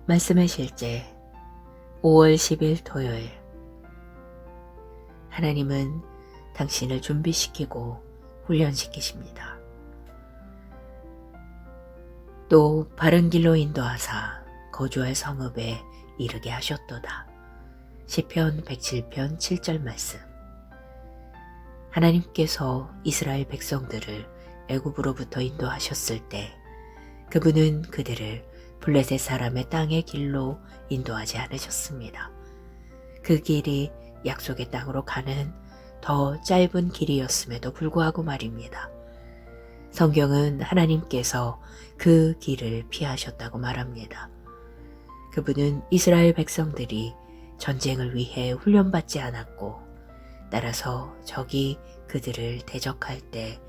말씀의 실제 5월 10일 토요일. 하나님은 당신을 준비시키고 훈련시키십니다. 또 바른 길로 인도하사 거주할 성읍에 이르게 하셨도다. 시편 107편 7절 말씀. 하나님께서 이스라엘 백성들을 애굽으로부터 인도하셨을 때 그분은 그들을 블레셋 사람의 땅의 길로 인도하지 않으셨습니다. 그 길이 약속의 땅으로 가는 더 짧은 길이었음에도 불구하고 말입니다. 성경은 하나님께서 그 길을 피하셨다고 말합니다. 그분은 이스라엘 백성들이 전쟁을 위해 훈련받지 않았고, 따라서 적이 그들을 대적할 때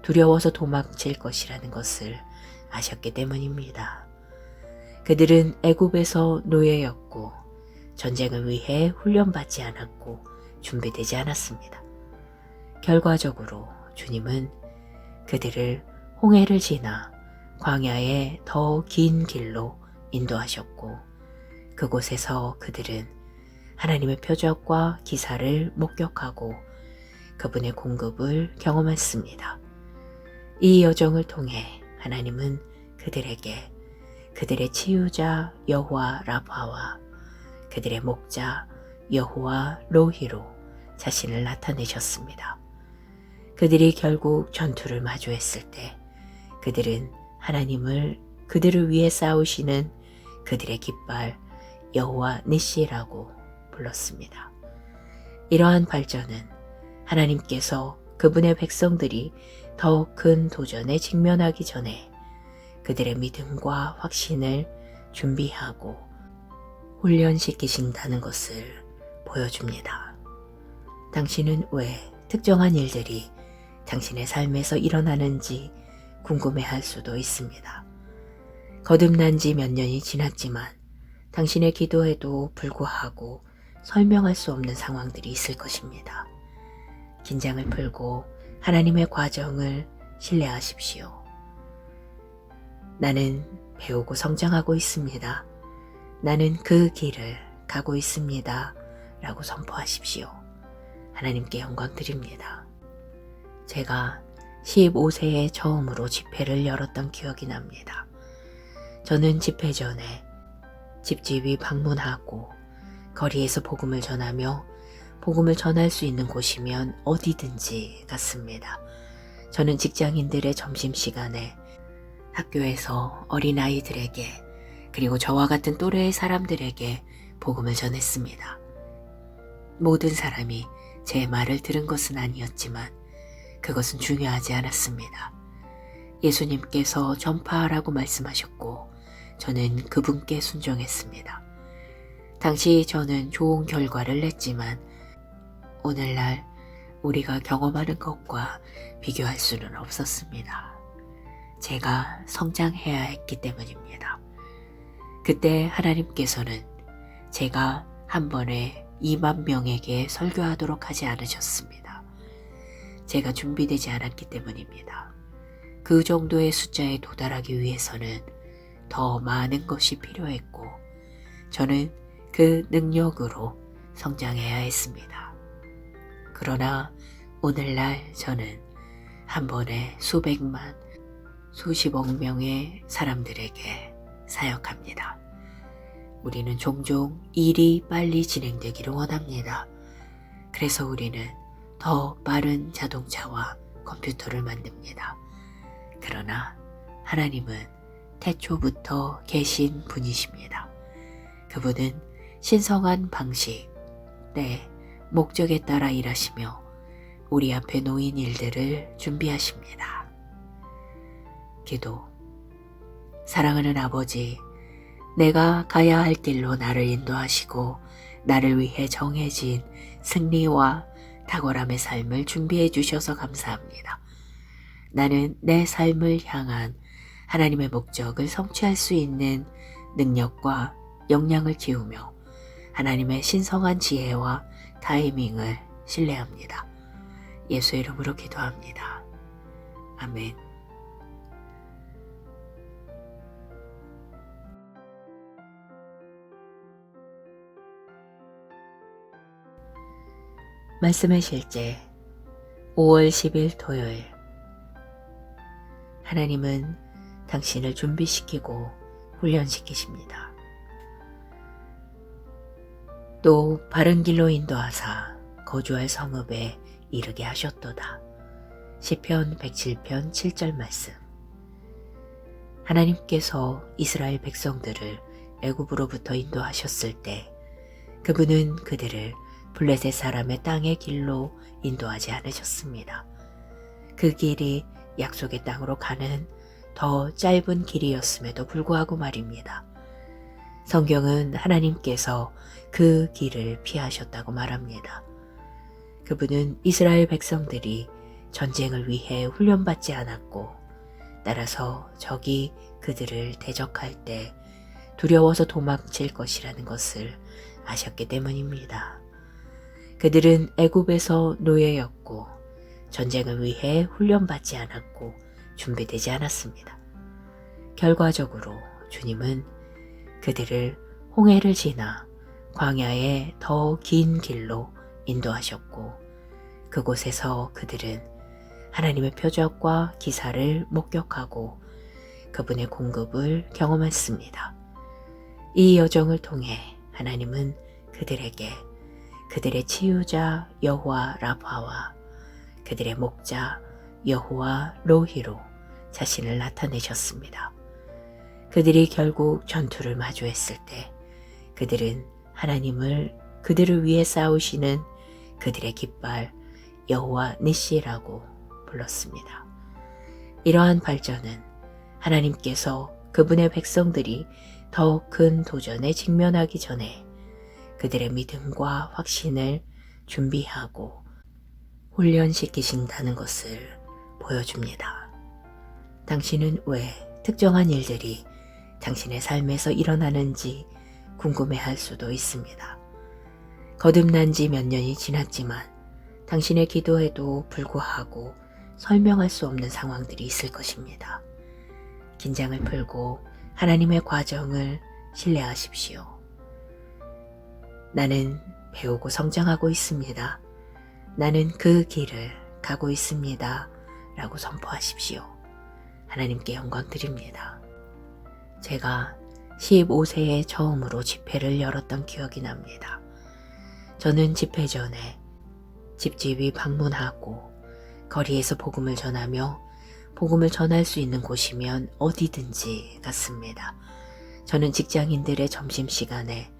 두려워서 도망칠 것이라는 것을 아셨기 때문입니다. 그들은 애굽에서 노예였고 전쟁을 위해 훈련받지 않았고 준비되지 않았습니다. 결과적으로 주님은 그들을 홍해를 지나 광야의 더 긴 길로 인도하셨고, 그곳에서 그들은 하나님의 표적과 기사를 목격하고 그분의 공급을 경험했습니다. 이 여정을 통해 하나님은 그들에게 그들의 치유자 여호와 라파와 그들의 목자 여호와 로히로 자신을 나타내셨습니다. 그들이 결국 전투를 마주했을 때 그들은 하나님을 그들을 위해 싸우시는 그들의 깃발 여호와 니시라고 불렀습니다. 이러한 발전은 하나님께서 그분의 백성들이 더 큰 도전에 직면하기 전에 그들의 믿음과 확신을 준비하고 훈련시키신다는 것을 보여줍니다. 당신은 왜 특정한 일들이 당신의 삶에서 일어나는지 궁금해할 수도 있습니다. 거듭난 지 몇 년이 지났지만 당신의 기도에도 불구하고 설명할 수 없는 상황들이 있을 것입니다. 긴장을 풀고 하나님의 과정을 신뢰하십시오. 나는 배우고 성장하고 있습니다. 나는 그 길을 가고 있습니다. 라고 선포하십시오. 하나님께 영광 드립니다. 제가 15세에 처음으로 집회를 열었던 기억이 납니다. 저는 집회 전에 집집이 방문하고 거리에서 복음을 전하며 복음을 전할 수 있는 곳이면 어디든지 갔습니다. 저는 직장인들의 점심시간에 학교에서 어린아이들에게 그리고 저와 같은 또래의 사람들에게 복음을 전했습니다. 모든 사람이 제 말을 들은 것은 아니었지만 그것은 중요하지 않았습니다. 예수님께서 전파하라고 말씀하셨고 저는 그분께 순종했습니다. 당시 저는 좋은 결과를 냈지만 오늘날 우리가 경험하는 것과 비교할 수는 없었습니다. 제가 성장해야 했기 때문입니다. 그때 하나님께서는 제가 한 번에 2만 명에게 설교하도록 하지 않으셨습니다. 제가 준비되지 않았기 때문입니다. 그 정도의 숫자에 도달하기 위해서는 더 많은 것이 필요했고 저는 그 능력으로 성장해야 했습니다. 그러나 오늘날 저는 한 번에 수백만, 수십억 명의 사람들에게 사역합니다. 우리는 종종 일이 빨리 진행되기를 원합니다. 그래서 우리는 더 빠른 자동차와 컴퓨터를 만듭니다. 그러나 하나님은 태초부터 계신 분이십니다. 그분은 신성한 방식, 때, 목적에 따라 일하시며 우리 앞에 놓인 일들을 준비하십니다. 기도. 사랑하는 아버지, 내가 가야 할 길로 나를 인도하시고 나를 위해 정해진 승리와 탁월함의 삶을 준비해 주셔서 감사합니다. 나는 내 삶을 향한 하나님의 목적을 성취할 수 있는 능력과 역량을 키우며 하나님의 신성한 지혜와 타이밍을 신뢰합니다. 예수의 이름으로 기도합니다. 아멘. 말씀의 실제 5월 10일 토요일. 하나님은 당신을 준비시키고 훈련시키십니다. 또 바른 길로 인도하사 거주할 성읍에 이르게 하셨도다. 시편 107편 7절 말씀. 하나님께서 이스라엘 백성들을 애굽으로부터 인도하셨을 때 그분은 그들을 블레셋 사람의 땅의 길로 인도하지 않으셨습니다. 그 길이 약속의 땅으로 가는 더 짧은 길이었음에도 불구하고 말입니다. 성경은 하나님께서 그 길을 피하셨다고 말합니다. 그분은 이스라엘 백성들이 전쟁을 위해 훈련받지 않았고, 따라서 적이 그들을 대적할 때 두려워서 도망칠 것이라는 것을 아셨기 때문입니다. 그들은 애굽에서 노예였고 전쟁을 위해 훈련받지 않았고 준비되지 않았습니다. 결과적으로 주님은 그들을 홍해를 지나 광야의 더 긴 길로 인도하셨고, 그곳에서 그들은 하나님의 표적과 기사를 목격하고 그분의 공급을 경험했습니다. 이 여정을 통해 하나님은 그들에게 그들의 치유자 여호와 라파와 그들의 목자 여호와 로히로 자신을 나타내셨습니다. 그들이 결국 전투를 마주했을 때 그들은 하나님을 그들을 위해 싸우시는 그들의 깃발 여호와 니시라고 불렀습니다. 이러한 발전은 하나님께서 그분의 백성들이 더 큰 도전에 직면하기 전에 그들의 믿음과 확신을 준비하고 훈련시키신다는 것을 보여줍니다. 당신은 왜 특정한 일들이 당신의 삶에서 일어나는지 궁금해할 수도 있습니다. 거듭난 지 몇 년이 지났지만 당신의 기도에도 불구하고 설명할 수 없는 상황들이 있을 것입니다. 긴장을 풀고 하나님의 과정을 신뢰하십시오. 나는 배우고 성장하고 있습니다. 나는 그 길을 가고 있습니다. 라고 선포하십시오. 하나님께 영광 드립니다. 제가 15세에 처음으로 집회를 열었던 기억이 납니다. 저는 집회 전에 집집이 방문하고 거리에서 복음을 전하며 복음을 전할 수 있는 곳이면 어디든지 갔습니다. 저는 직장인들의 점심시간에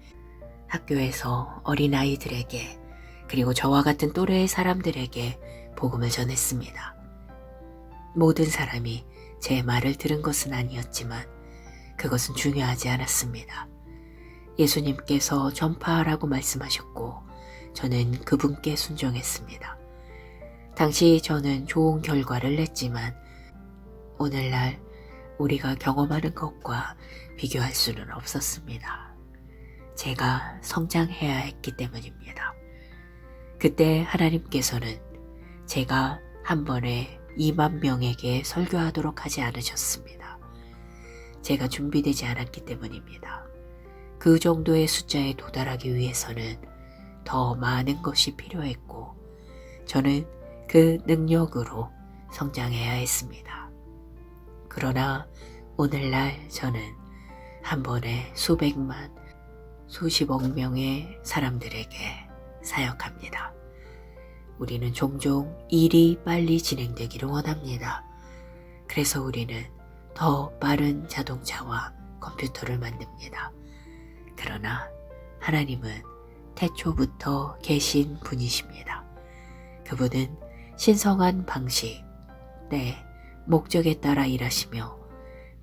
학교에서 어린아이들에게 그리고 저와 같은 또래의 사람들에게 복음을 전했습니다. 모든 사람이 제 말을 들은 것은 아니었지만 그것은 중요하지 않았습니다. 예수님께서 전파하라고 말씀하셨고 저는 그분께 순종했습니다. 당시 저는 좋은 결과를 냈지만 오늘날 우리가 경험하는 것과 비교할 수는 없었습니다. 제가 성장해야 했기 때문입니다. 그때 하나님께서는 제가 한 번에 2만 명에게 설교하도록 하지 않으셨습니다. 제가 준비되지 않았기 때문입니다. 그 정도의 숫자에 도달하기 위해서는 더 많은 것이 필요했고 저는 그 능력으로 성장해야 했습니다. 그러나 오늘날 저는 한 번에 수백만, 수십억 명의 사람들에게 사역합니다. 우리는 종종 일이 빨리 진행되기를 원합니다. 그래서 우리는 더 빠른 자동차와 컴퓨터를 만듭니다. 그러나 하나님은 태초부터 계신 분이십니다. 그분은 신성한 방식, 때, 목적에 따라 일하시며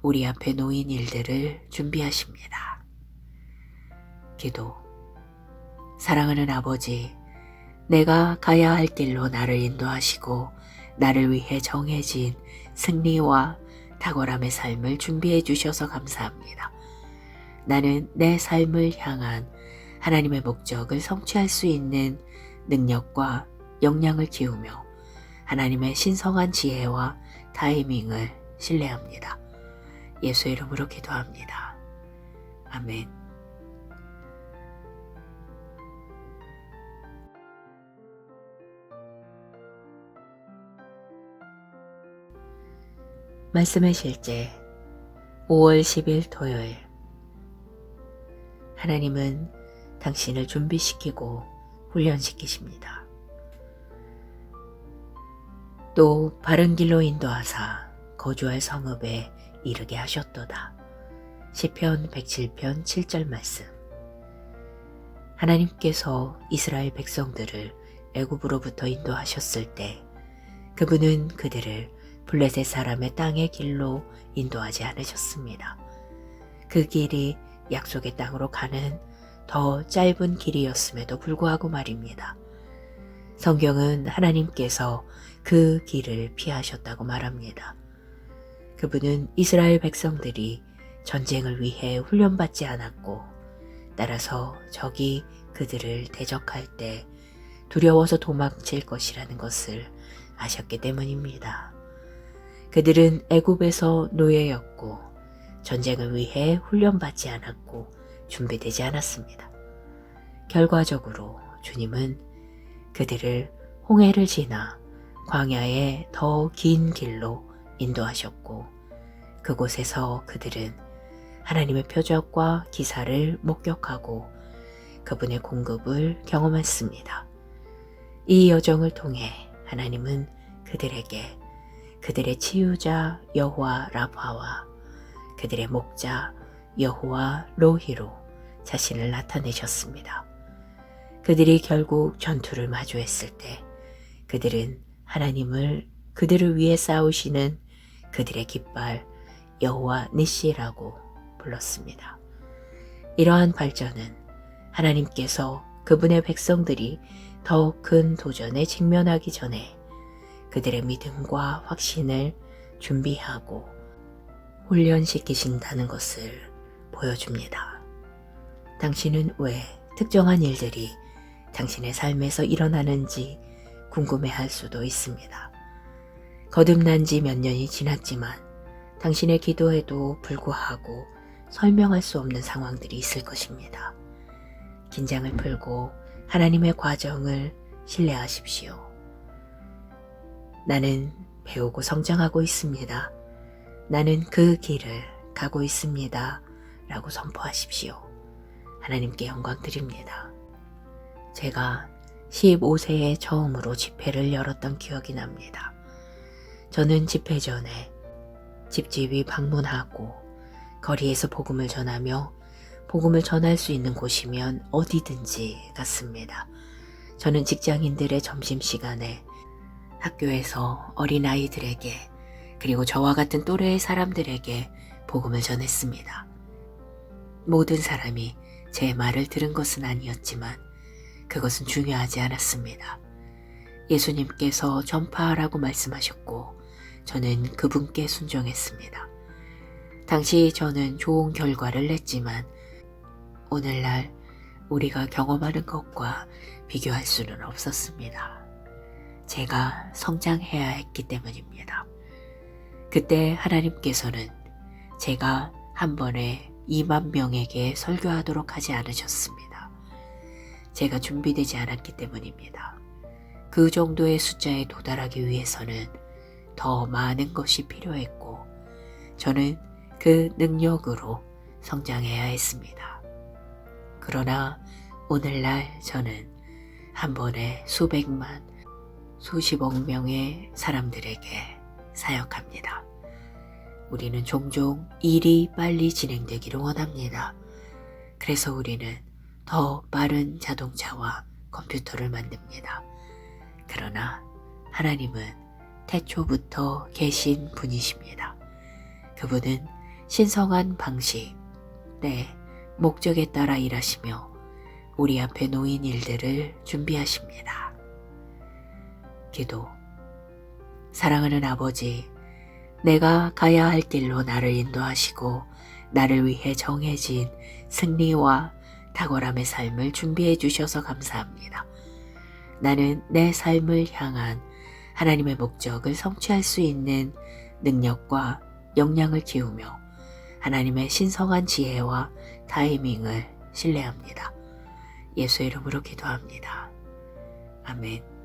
우리 앞에 놓인 일들을 준비하십니다. 기도. 사랑하는 아버지, 내가 가야 할 길로 나를 인도하시고 나를 위해 정해진 승리와 탁월함의 삶을 준비해 주셔서 감사합니다. 나는 내 삶을 향한 하나님의 목적을 성취할 수 있는 능력과 역량을 키우며 하나님의 신성한 지혜와 타이밍을 신뢰합니다. 예수의 이름으로 기도합니다. 아멘. 말씀의 실제 5월 10일 토요일. 하나님은 당신을 준비시키고 훈련시키십니다. 또 바른 길로 인도하사 거주할 성읍에 이르게 하셨도다. 시편 107편 7절 말씀. 하나님께서 이스라엘 백성들을 애굽으로부터 인도하셨을 때 그분은 그들을 블레셋 사람의 땅의 길로 인도하지 않으셨습니다. 그 길이 약속의 땅으로 가는 더 짧은 길이었음에도 불구하고 말입니다. 성경은 하나님께서 그 길을 피하셨다고 말합니다. 그분은 이스라엘 백성들이 전쟁을 위해 훈련받지 않았고, 따라서 적이 그들을 대적할 때 두려워서 도망칠 것이라는 것을 아셨기 때문입니다. 그들은 애굽에서 노예였고 전쟁을 위해 훈련받지 않았고 준비되지 않았습니다. 결과적으로 주님은 그들을 홍해를 지나 광야의 더 긴 길로 인도하셨고, 그곳에서 그들은 하나님의 표적과 기사를 목격하고 그분의 공급을 경험했습니다. 이 여정을 통해 하나님은 그들에게 그들의 치유자 여호와 라파와 그들의 목자 여호와 로히로 자신을 나타내셨습니다. 그들이 결국 전투를 마주했을 때 그들은 하나님을 그들을 위해 싸우시는 그들의 깃발 여호와 니시라고 불렀습니다. 이러한 발전은 하나님께서 그분의 백성들이 더 큰 도전에 직면하기 전에 그들의 믿음과 확신을 준비하고 훈련시키신다는 것을 보여줍니다. 당신은 왜 특정한 일들이 당신의 삶에서 일어나는지 궁금해할 수도 있습니다. 거듭난 지 몇 년이 지났지만 당신의 기도에도 불구하고 설명할 수 없는 상황들이 있을 것입니다. 긴장을 풀고 하나님의 과정을 신뢰하십시오. 나는 배우고 성장하고 있습니다. 나는 그 길을 가고 있습니다. 라고 선포하십시오. 하나님께 영광 드립니다. 제가 15세에 처음으로 집회를 열었던 기억이 납니다. 저는 집회 전에 집집이 방문하고 거리에서 복음을 전하며 복음을 전할 수 있는 곳이면 어디든지 갔습니다. 저는 직장인들의 점심시간에 학교에서 어린아이들에게 그리고 저와 같은 또래의 사람들에게 복음을 전했습니다. 모든 사람이 제 말을 들은 것은 아니었지만 그것은 중요하지 않았습니다. 예수님께서 전파하라고 말씀하셨고 저는 그분께 순종했습니다. 당시 저는 좋은 결과를 냈지만 오늘날 우리가 경험하는 것과 비교할 수는 없었습니다. 제가 성장해야 했기 때문입니다. 그때 하나님께서는 제가 한 번에 2만 명에게 설교하도록 하지 않으셨습니다. 제가 준비되지 않았기 때문입니다. 그 정도의 숫자에 도달하기 위해서는 더 많은 것이 필요했고 저는 그 능력으로 성장해야 했습니다. 그러나 오늘날 저는 한 번에 수백만, 수십억 명의 사람들에게 사역합니다. 우리는 종종 일이 빨리 진행되기를 원합니다. 그래서 우리는 더 빠른 자동차와 컴퓨터를 만듭니다. 그러나 하나님은 태초부터 계신 분이십니다. 그분은 신성한 방식, 때, 목적에 따라 일하시며 우리 앞에 놓인 일들을 준비하십니다. 기도. 사랑하는 아버지, 내가 가야 할 길로 나를 인도하시고 나를 위해 정해진 승리와 탁월함의 삶을 준비해 주셔서 감사합니다. 나는 내 삶을 향한 하나님의 목적을 성취할 수 있는 능력과 역량을 키우며 하나님의 신성한 지혜와 타이밍을 신뢰합니다. 예수의 이름으로 기도합니다. 아멘.